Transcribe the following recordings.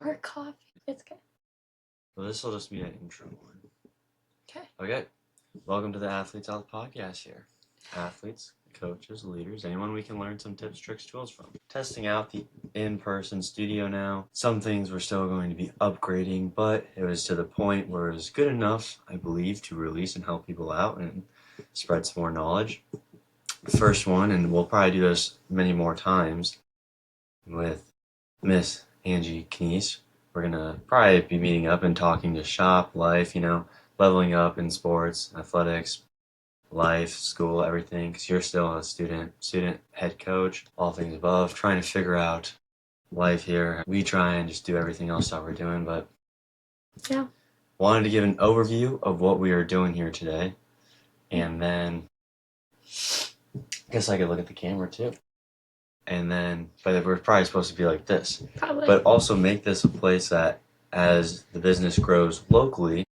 Or coffee. It's good. Well, this will just be an intro one. Okay. Okay. Welcome to the Athletes Health Podcast here. Athletes, coaches, leaders, anyone we can learn some tips, tricks, tools from. Testing out the in-person studio now. Some things we're still going to be upgrading, but it was to the point where it was good enough, I believe, to release and help people out and spread some more knowledge. First one, and we'll probably do this many more times with Miss Angie Knies. We're going to probably be meeting up and talking to shop, life, leveling up in sports, athletics, life, school, everything, because you're still a student, head coach, all things above, trying to figure out life here. We try and just do everything else that we're doing, but yeah, wanted to give an overview of what we are doing here today, and then I guess I could look at the camera too. And then, but we're probably supposed to be like this. Probably. But also make this a place that, as the business grows locally,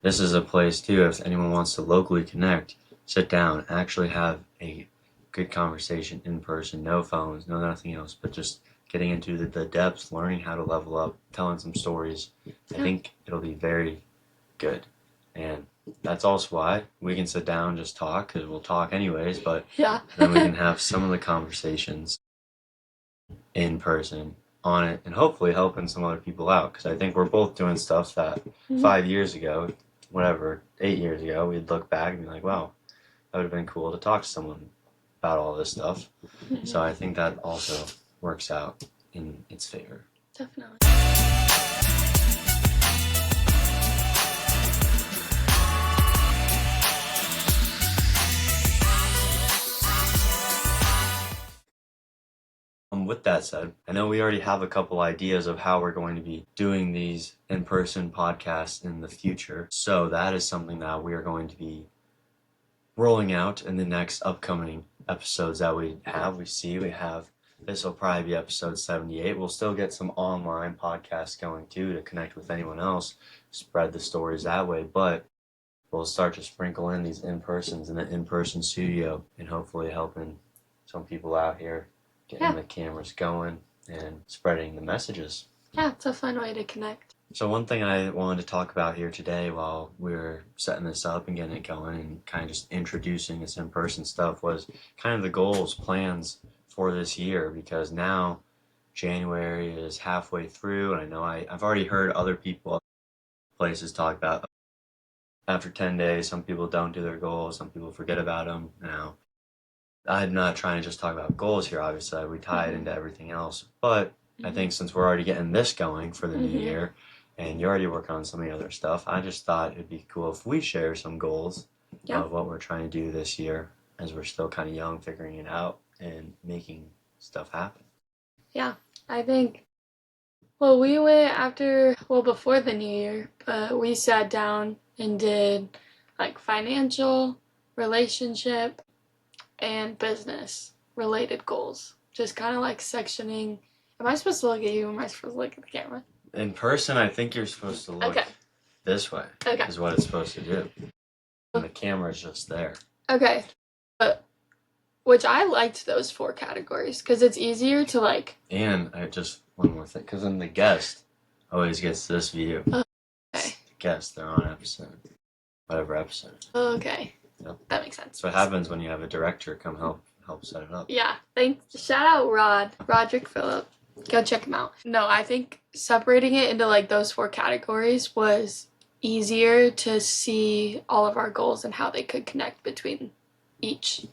this is a place too, if anyone wants to locally connect, sit down, actually have a good conversation in person, no phones, no nothing else, but just getting into the depths, learning how to level up, telling some stories. I think it'll be very good. And that's also why we can sit down and just talk, because we'll talk anyways, but then we can have some of the conversations in person on it and hopefully helping some other people out, because I think we're both doing stuff that 5 years ago, 8 years ago, we'd look back and be like, wow, that would have been cool to talk to someone about all this stuff. So I think that also works out in its favor. Definitely. With that said, I know we already have a couple ideas of how we're going to be doing these in-person podcasts in the future. So that is something that we are going to be rolling out in the next upcoming episodes that we have. This will probably be episode 78. We'll still get some online podcasts going too to connect with anyone else, spread the stories that way, but we'll start to sprinkle in these in-persons in the in-person studio and hopefully helping some people out here, getting the cameras going and spreading the messages. Yeah, it's a fun way to connect. So one thing I wanted to talk about here today while we were setting this up and getting it going and kind of just introducing this in-person stuff was kind of the goals, plans for this year, because now January is halfway through, and I know I've already heard other people, places talk about after 10 days, some people don't do their goals, some people forget about them. Now, I'm not trying to just talk about goals here, obviously. We tie it into everything else. But I think since we're already getting this going for the new year, and you're already working on some of the other stuff, I just thought it'd be cool if we share some goals of what we're trying to do this year, as we're still kind of young, figuring it out and making stuff happen. Yeah, I think, we went before the new year, but we sat down and did like financial, relationship, and business related goals. Just kind of like sectioning. Am I supposed to look at you? Or am I supposed to look at the camera? In person, I think you're supposed to look this way. Is what it's supposed to do. And the camera's just there. Okay. Which I liked those 4 categories because it's easier to like. And I just one more thing, because then the guest always gets this view. Okay. The guest, they're on whatever episode. Okay. Yep. That makes sense. So what happens when you have a director come help set it up. Yeah. Shout out Roderick Phillip. Go check him out. No, I think separating it into like those 4 categories was easier to see all of our goals and how they could connect between each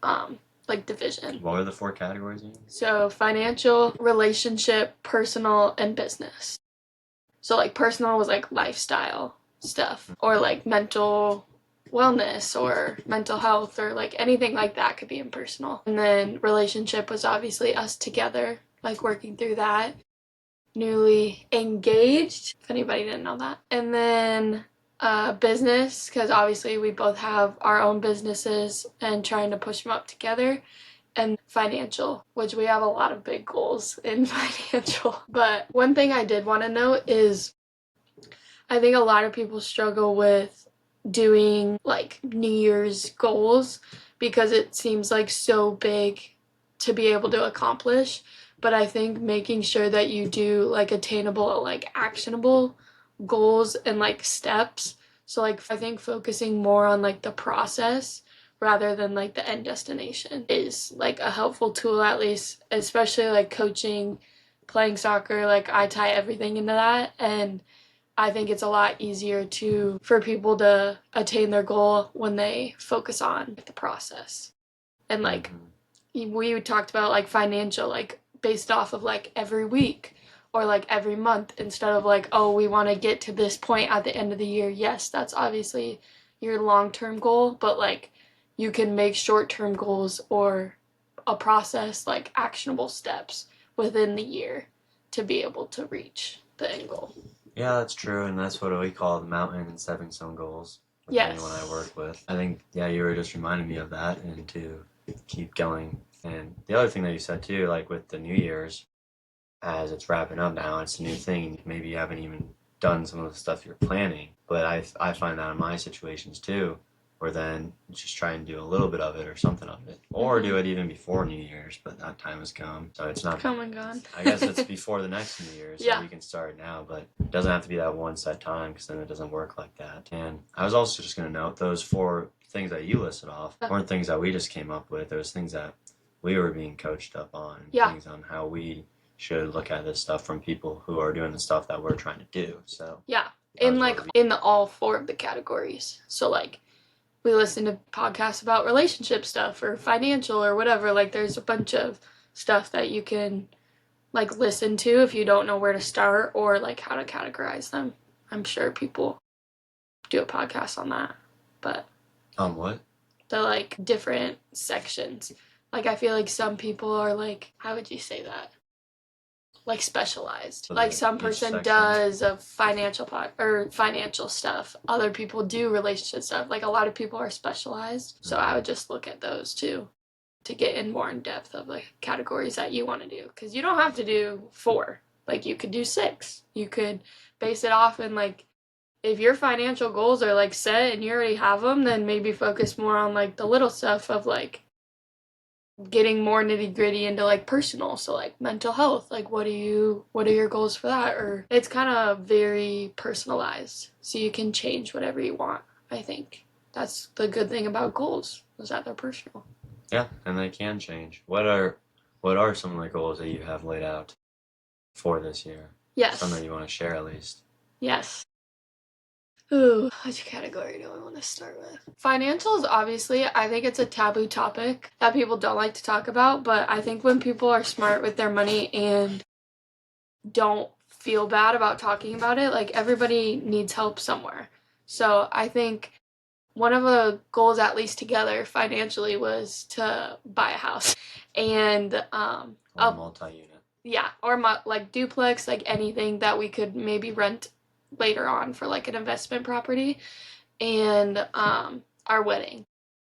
like division. What are the 4 categories again? So financial, relationship, personal, and business. So like personal was like lifestyle stuff, or like mental wellness or mental health, or like anything like that could be impersonal. And then relationship was obviously us together, like working through that. Newly engaged, if anybody didn't know that. And then business, because obviously we both have our own businesses and trying to push them up together. And financial, which we have a lot of big goals in financial. But one thing I did want to note is I think a lot of people struggle with doing like New Year's goals because it seems like so big to be able to accomplish. But I think making sure that you do like attainable, like actionable goals and like steps. So like I think focusing more on like the process rather than like the end destination is like a helpful tool, at least, especially like coaching, playing soccer. Like I tie everything into that, and I think it's a lot easier for people to attain their goal when they focus on the process. And like we talked about like financial, like based off of like every week or like every month, instead of like, oh, we want to get to this point at the end of the year. Yes, that's obviously your long-term goal, but like you can make short-term goals or a process, like actionable steps within the year to be able to reach the end goal. Yeah, that's true, and that's what we call the mountain and stepping stone goals with anyone I work with. I think, yeah, you were just reminding me of that and to keep going. And the other thing that you said too, like with the New Year's, as it's wrapping up now, it's a new thing. Maybe you haven't even done some of the stuff you're planning, but I find that in my situations too, where then just try and do a little bit of it or something of it, or do it even before New Year's, but that time has come, so it's not come and gone. I guess it's before the next New Year's, so Yeah. you can start now, but it doesn't have to be that one set time because then it doesn't work like that. And I was also just going to note those 4 things that you listed off weren't things that we just came up with. There was things that we were being coached up on, things on how we should look at this stuff from people who are doing the stuff that we're trying to do. So yeah, in like in the all 4 of the categories. So like we listen to podcasts about relationship stuff or financial or whatever. Like there's a bunch of stuff that you can like listen to if you don't know where to start or like how to categorize them. I'm sure people do a podcast on that, but on what? The like different sections. Like I feel like some people are like, how would you say that? Like specialized. Like some person does a financial or financial stuff. Other people do relationship stuff. Like a lot of people are specialized. So I would just look at those too to get in more in depth of like categories that you want to do. Because you don't have to do 4. Like you could do 6. You could base it off in like, if your financial goals are like set and you already have them, then maybe focus more on like the little stuff of like getting more nitty gritty into like personal. So like mental health, like what are your goals for that? Or it's kind of very personalized, so you can change whatever you want. I think that's the good thing about goals, is that they're personal. Yeah, and they can change. What are some of the goals that you have laid out for this year? Yes. Some that you want to share at least. Yes. Ooh, which category do I want to start with? Financials, obviously, I think it's a taboo topic that people don't like to talk about, but I think when people are smart with their money and don't feel bad about talking about it, like everybody needs help somewhere. So I think one of the goals, at least together financially, was to buy a house and or a multi-unit. Yeah, or like duplex, like anything that we could maybe rent later on for like an investment property, and our wedding.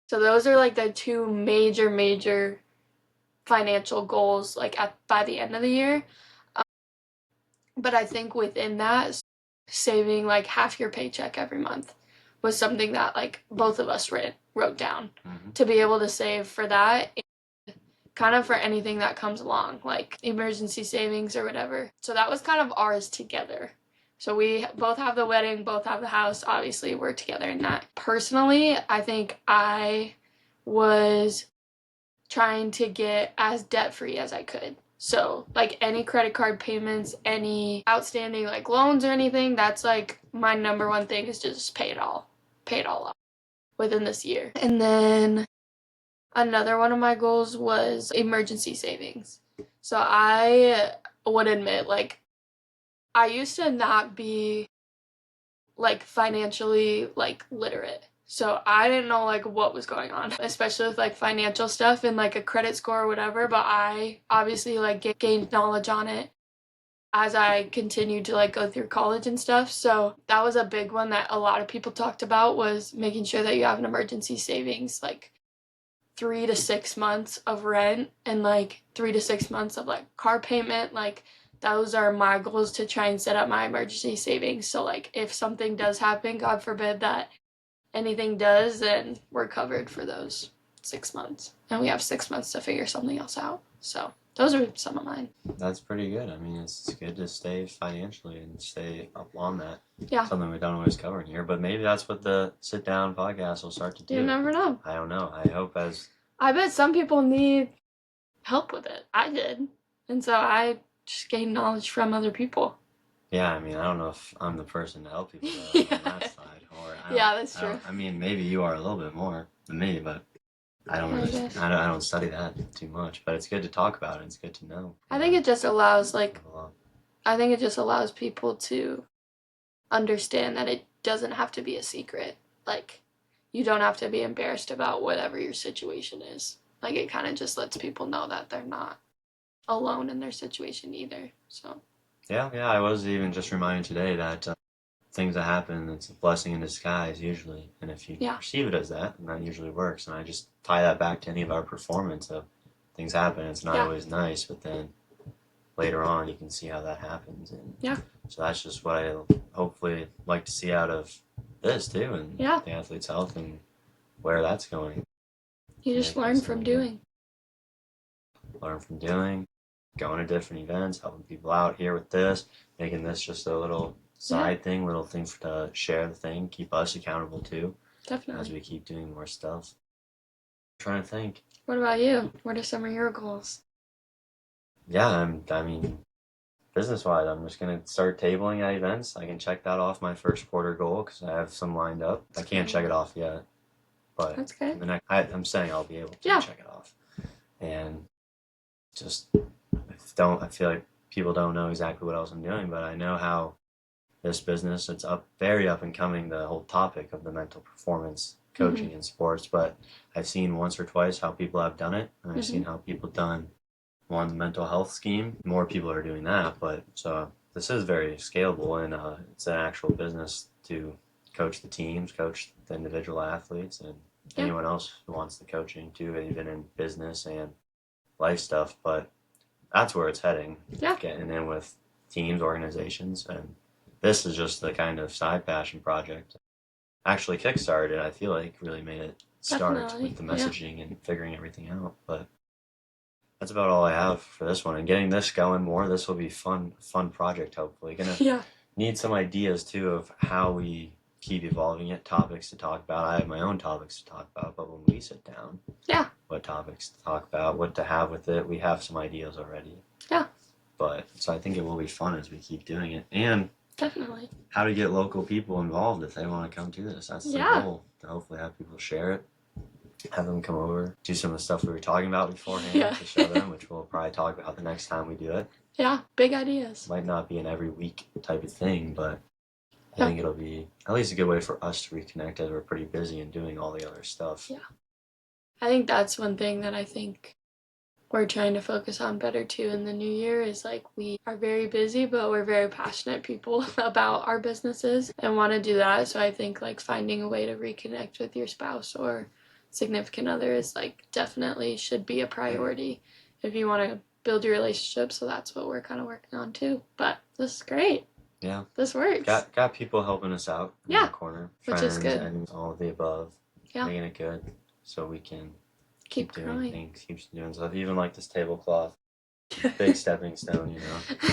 So those are like the 2 major financial goals like by the end of the year. But I think within that, saving like half your paycheck every month was something that like both of us wrote down to be able to save for that, and kind of for anything that comes along, like emergency savings or whatever. So that was kind of ours together. So we both have the wedding, both have the house. Obviously, we're together in that. Personally, I think I was trying to get as debt-free as I could. So, like any credit card payments, any outstanding like loans or anything, that's like my number one thing, is to just pay it all off within this year. And then another one of my goals was emergency savings. So I would admit, like, I used to not be like financially like literate. So I didn't know like what was going on, especially with like financial stuff and like a credit score or whatever, but I obviously like gained knowledge on it as I continued to like go through college and stuff. So that was a big one that a lot of people talked about, was making sure that you have an emergency savings, like 3 to 6 months of rent and like 3 to 6 months of like car payment. Like those are my goals, to try and set up my emergency savings. So like if something does happen, God forbid that anything does, then we're covered for those 6 months. And we have 6 months to figure something else out. So those are some of mine. That's pretty good. I mean, it's good to stay financially and stay up on that. Yeah. Something we don't always cover in here, but maybe that's what the sit down podcast will start to do. You never know. I don't know. I hope I bet some people need help with it. I did. And so I just gained knowledge from other people. Yeah, I mean, I don't know if I'm the person to help people on that side. Or yeah, that's true. I mean, maybe you are a little bit more than me, but I don't really, I don't study that too much. But it's good to talk about it. It's good to know. I think it just allows, people to understand that it doesn't have to be a secret. Like, you don't have to be embarrassed about whatever your situation is. Like, it kind of just lets people know that they're not alone in their situation either. So yeah, I was even just reminded today that things that happen, it's a blessing in disguise usually, and if you perceive it as that, then that usually works. And I just tie that back to any of our performance of things happen. It's not always nice, but then later on you can see how that happens, and so that's just what I hopefully like to see out of this too, and the athlete's health and where that's going. You just learn from doing. Learn from doing, going to different events, helping people out here with this, making this just a little side thing, little thing to share the thing, keep us accountable too. Definitely. As we keep doing more stuff. I'm trying to think. What about you? What are some of your goals? Yeah, I mean, business-wise, I'm just going to start tabling at events. I can check that off my first quarter goal because I have some lined up. I can't check it off yet, but that's good. I'm saying I'll be able to check it off. And just I feel like people don't know exactly what else I'm doing, but I know how this business, it's very up and coming, the whole topic of the mental performance coaching in sports, but I've seen once or twice how people have done it, and I've seen how people done one, the mental health scheme. More people are doing that, but so this is very scalable, and it's an actual business to coach the teams, coach the individual athletes, and anyone else who wants the coaching too, even in business and life stuff. But that's where it's heading. Getting in with teams, organizations, and this is just the kind of side passion project. Actually kickstarted, I feel like, really made it start with the messaging and figuring everything out. But that's about all I have for this one. And getting this going more, this will be fun project, hopefully. Gonna need some ideas too of how we keep evolving it, topics to talk about. I have my own topics to talk about, but when we sit down, what topics to talk about, what to have with it, we have some ideas already. But so I think it will be fun as we keep doing it. And definitely how to get local people involved if they want to come to this. That's the goal, to hopefully have people share it, have them come over, do some of the stuff we were talking about beforehand to show them, which we'll probably talk about the next time we do it. Big ideas. Might not be an every week type of thing, but I think it'll be at least a good way for us to reconnect as we're pretty busy and doing all the other stuff. I think that's one thing that I think we're trying to focus on better too in the new year is like we are very busy, but we're very passionate people about our businesses and want to do that. So I think like finding a way to reconnect with your spouse or significant other is like definitely should be a priority if you want to build your relationship. So that's what we're kind of working on too. But this is great. Yeah. This works. Got people helping us out in the corner. Friends, which is good. And all of the above. Making it good so we can keep doing things, keep doing stuff. Even like this tablecloth, big stepping stone, you know,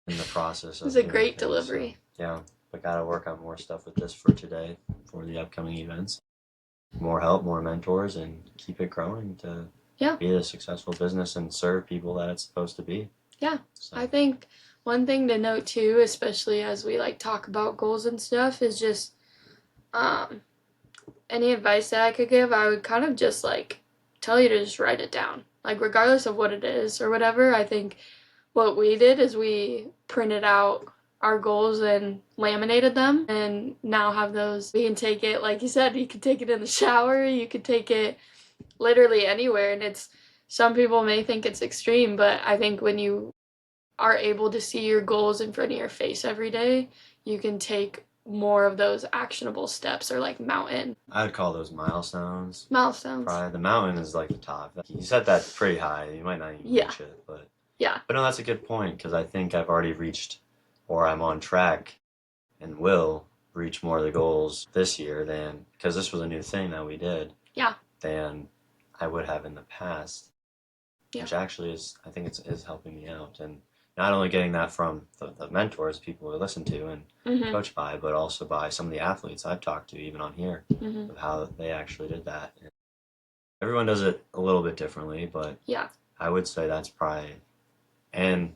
in the process. It was a great delivery. So, but gotta work on more stuff with this for today, for the upcoming events. More help, more mentors, and keep it growing to be a successful business and serve people that it's supposed to be. So. I think one thing to note too, especially as we like talk about goals and stuff, is just any advice that I could give, I would kind of just like tell you to just write it down. Like regardless of what it is or whatever, I think what we did is we printed out our goals and laminated them and now have those. We can take it, like you said, you could take it in the shower, you could take it literally anywhere, and it's, some people may think it's extreme, but I think when you are able to see your goals in front of your face every day, you can take more of those actionable steps, or like mountain. I would call those milestones. Probably the mountain is like the top. You set that pretty high. You might not even reach it, but But no, that's a good point because I think I've already reached, or I'm on track, and will reach more of the goals this year than, because this was a new thing that we did. Than I would have in the past. Yeah. which actually I think is helping me out. And not only getting that from the mentors, people who listen to and Mm-hmm. coach by, but also by some of the athletes I've talked to, even on here, Mm-hmm. of how they actually did that. And everyone does it a little bit differently, but Yeah. I would say that's probably, and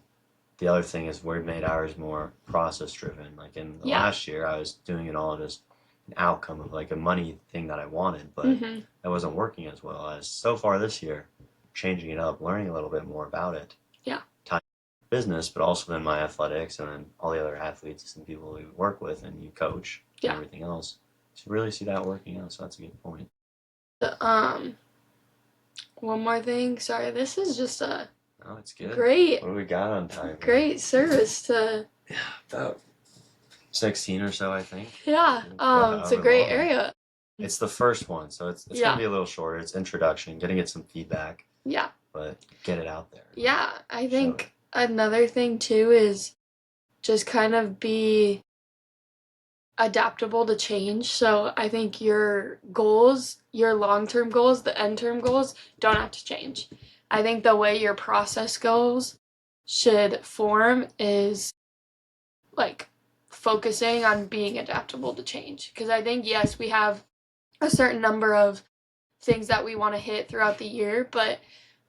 the other thing is we made ours more process driven. Like in the Yeah. last year, I was doing it all just an outcome of like a money thing that I wanted, but Mm-hmm. that wasn't working as well as so far this year. Changing it up, learning a little bit more about it. Yeah. Time business, but also then my athletics and then all the other athletes and people you work with and you coach and Yeah. everything else. To really see that working out, so that's a good point. One more thing. Sorry, this is just a Oh, it's good. great, What do we got on time? great service to. Yeah, about 16 or so, I think. Yeah. It's a great area. It's the first one, so it's Yeah. gonna be a little shorter. It's introduction, getting it some feedback, Yeah. but get it out there. Yeah. I think another thing too is just kind of be adaptable to change. So I think your goals, your long-term goals, the end-term goals don't have to change. I think the way your process goals should form is like focusing on being adaptable to change. Because I think, yes, we have a certain number of things that we want to hit throughout the year, but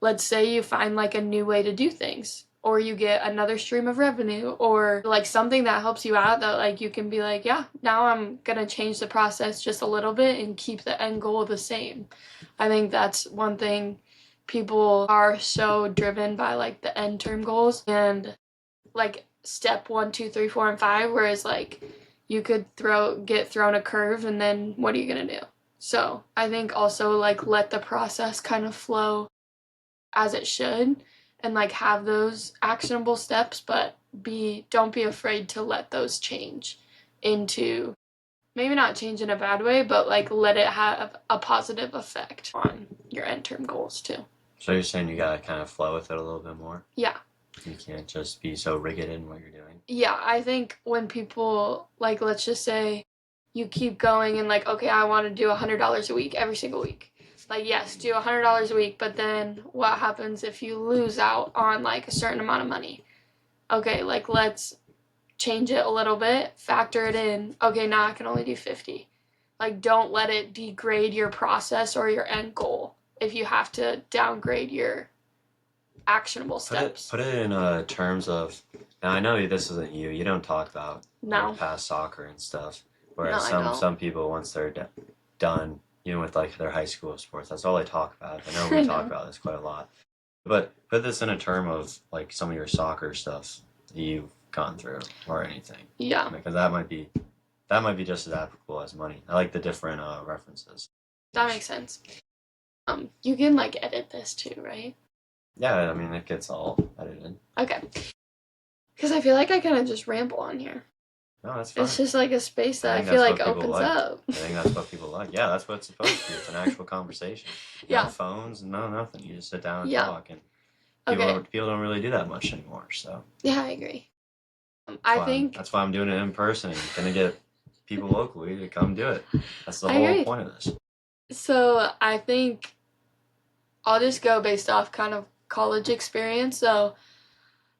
let's say you find like a new way to do things, or you get another stream of revenue, or like something that helps you out that like you can be like, yeah, now I'm gonna change the process just a little bit and keep the end goal the same. I think that's one thing. People are so driven by like the end term goals and like step 1, 2, 3, 4, and 5, whereas like you could get thrown a curve and then what are you gonna do? So I think also like let the process kind of flow as it should and like have those actionable steps, but don't be afraid to let those change into, maybe not change in a bad way, but like let it have a positive effect on your end term goals too. So you're saying you gotta kind of flow with it a little bit more? Yeah. You can't just be so rigid in what you're doing. Yeah, I think when people, like, let's just say you keep going and, like, okay, I want to do $100 a week every single week. Like, yes, do $100 a week, but then what happens if you lose out on, like, a certain amount of money? Okay, like, let's change it a little bit, factor it in. Okay, now I can only do 50. Like, don't let it degrade your process or your end goal if you have to downgrade your actionable steps. Put it in terms of, now I know this isn't you. You don't talk about No. like past soccer and stuff. No, Whereas I don't. some people once they're done, even with like their high school sports, that's all they talk about. I know I we know. talk about this quite a lot. But put this in a term of like some of your soccer stuff that you've gone through or anything, Yeah. because that might be just as applicable as money. I like the different references. That makes sense. You can like edit this too, right? Yeah, I mean it gets all edited. Okay. Because I feel like I kind of just ramble on here. No, that's fine. It's just like a space that I think feel that's like what people opens like. up. I think that's what people like. Yeah, that's what it's supposed to be. It's an actual conversation. Yeah. No phones, no nothing. You just sit down and Yeah. talk, and Okay. people don't really do that much anymore. So Yeah, I agree. I think that's why I'm doing it in person. I'm gonna get people locally to come do it. That's the I whole agree. point of this. So. I think I'll just go based off kind of college experience. So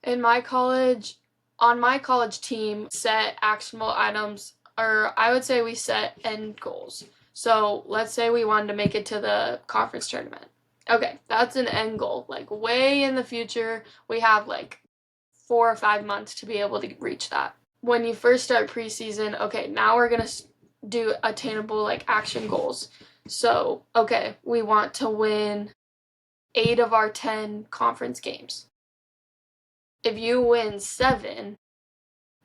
in my college, on my college team, set actionable items, or I would say we set end goals. So let's say we wanted to make it to the conference tournament. Okay, that's an end goal. Like way in the future, we have like 4 or 5 months to be able to reach that. When you first start preseason, okay, now we're gonna do attainable like action goals. So, okay, we want to win 8 of our 10 conference games. If you win 7,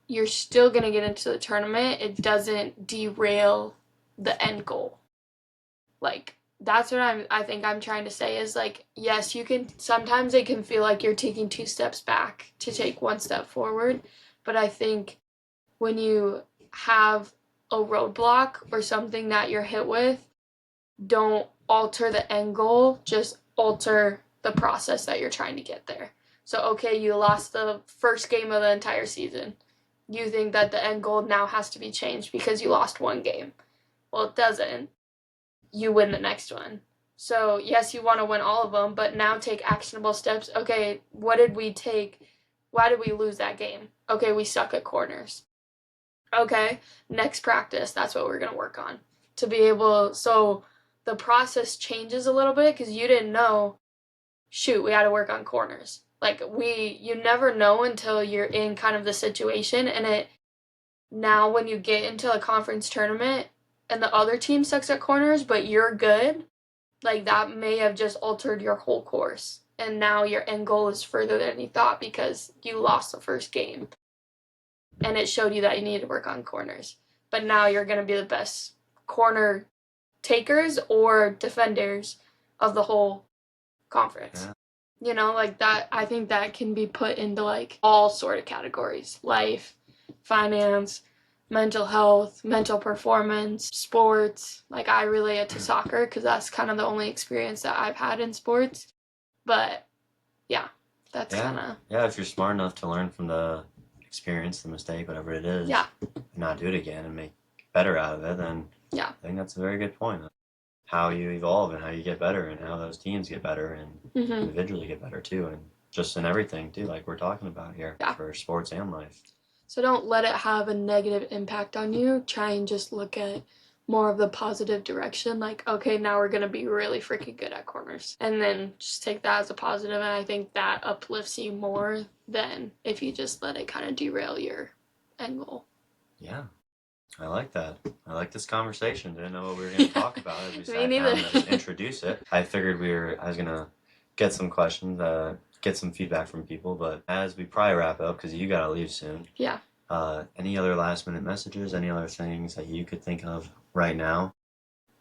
you're still going to get into the tournament. It doesn't derail the end goal. Like, that's what I think I'm trying to say is like, yes, you can, sometimes it can feel like you're taking 2 steps back to take 1 step forward. But I think when you have a roadblock or something that you're hit with, don't alter the end goal, just alter the process that you're trying to get there. So, okay, you lost the first game of the entire season. You think that the end goal now has to be changed because you lost 1 game. Well, it doesn't. You win the next one. So, yes, you want to win all of them, but now take actionable steps. Okay, what did we take? Why did we lose that game? Okay, we suck at corners. Okay, next practice, that's what we're going to work on. To be able, so the process changes a little bit because you didn't know, shoot, we had to work on corners. Like, you never know until you're in kind of the situation, and now when you get into a conference tournament and the other team sucks at corners, but you're good, like that may have just altered your whole course. And now your end goal is further than you thought because you lost the first game. And it showed you that you needed to work on corners. But now you're going to be the best corner takers or defenders of the whole conference. Yeah. You know, like that, I think that can be put into like all sort of categories: life, finance, mental health, mental performance, sports. Like I relate it to soccer because that's kind of the only experience that I've had in sports. But yeah, that's kind of. Yeah, if you're smart enough to learn from the experience, the mistake, whatever it is, Yeah. and not do it again and make better out of it, then Yeah. I think that's a very good point. How you evolve and how you get better and how those teams get better and individually get better too, and just in everything too, like we're talking about here for sports and life. So don't let it have a negative impact on you. Try and just look at more of the positive direction. Like, okay, now we're going to be really freaking good at corners. And then just take that as a positive. And I think that uplifts you more than if you just let it kind of derail your end goal. Yeah. I like that. I like this conversation. Didn't know what we were going to talk about as we sat neither. down to introduce it. I figured I was going to get some questions, get some feedback from people, but as we probably wrap up, because you got to leave soon. Yeah. Any other last minute messages, any other things that you could think of right now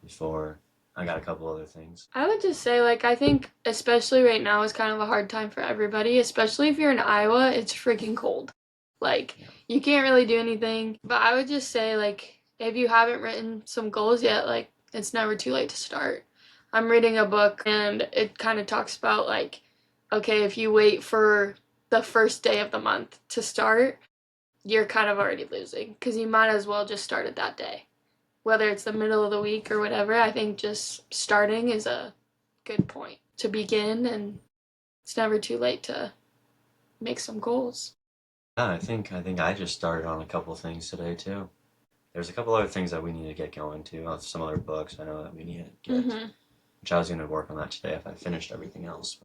before I got a couple other things? I would just say, like, I think especially right now is kind of a hard time for everybody, especially if you're in Iowa, it's freaking cold. Like, you can't really do anything. But I would just say, like, if you haven't written some goals yet, like, it's never too late to start. I'm reading a book and it kind of talks about, like, okay, if you wait for the first day of the month to start, you're kind of already losing because you might as well just start it that day. Whether it's the middle of the week or whatever, I think just starting is a good point to begin, and it's never too late to make some goals. Yeah, I think I just started on a couple of things today too. There's a couple other things that we need to get going to. Some other books I know that we need to get, which I was going to work on that today if I finished everything else.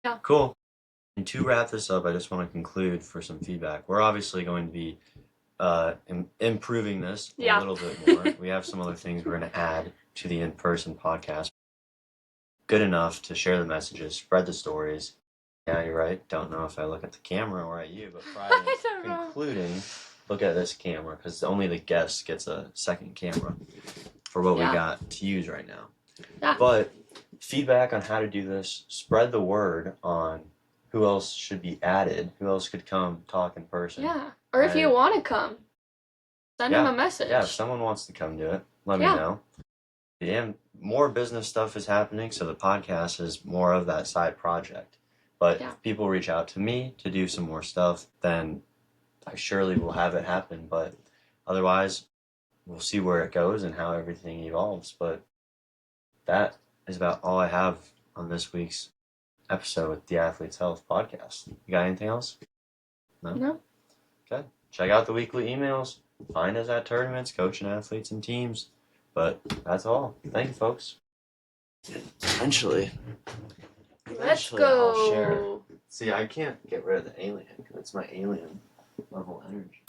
Yeah. Cool. And to wrap this up, I just want to conclude for some feedback. We're obviously going to be improving this a little bit more. We have some other things we're going to add to the in-person podcast. Good enough to share the messages, spread the stories. Yeah, you're right. Don't know if I look at the camera or at you, but prior to concluding, look at this camera because only the guest gets a second camera for what we got to use right now. Yeah. But feedback on how to do this, spread the word on who else should be added, who else could come talk in person. Yeah. Or if you want to come, send them a message. Yeah, if someone wants to come do it, let me know. Yeah, more business stuff is happening, so the podcast is more of that side project. But if people reach out to me to do some more stuff, then I surely will have it happen. But otherwise, we'll see where it goes and how everything evolves. But that is about all I have on this week's episode with the Athlete's Health podcast. You got anything else? No? Okay. Check out the weekly emails. Find us at tournaments, coaching athletes and teams. But that's all. Thank you, folks. Eventually Let's go. I'll share. See, I can't get rid of the alien because it's my alien level energy.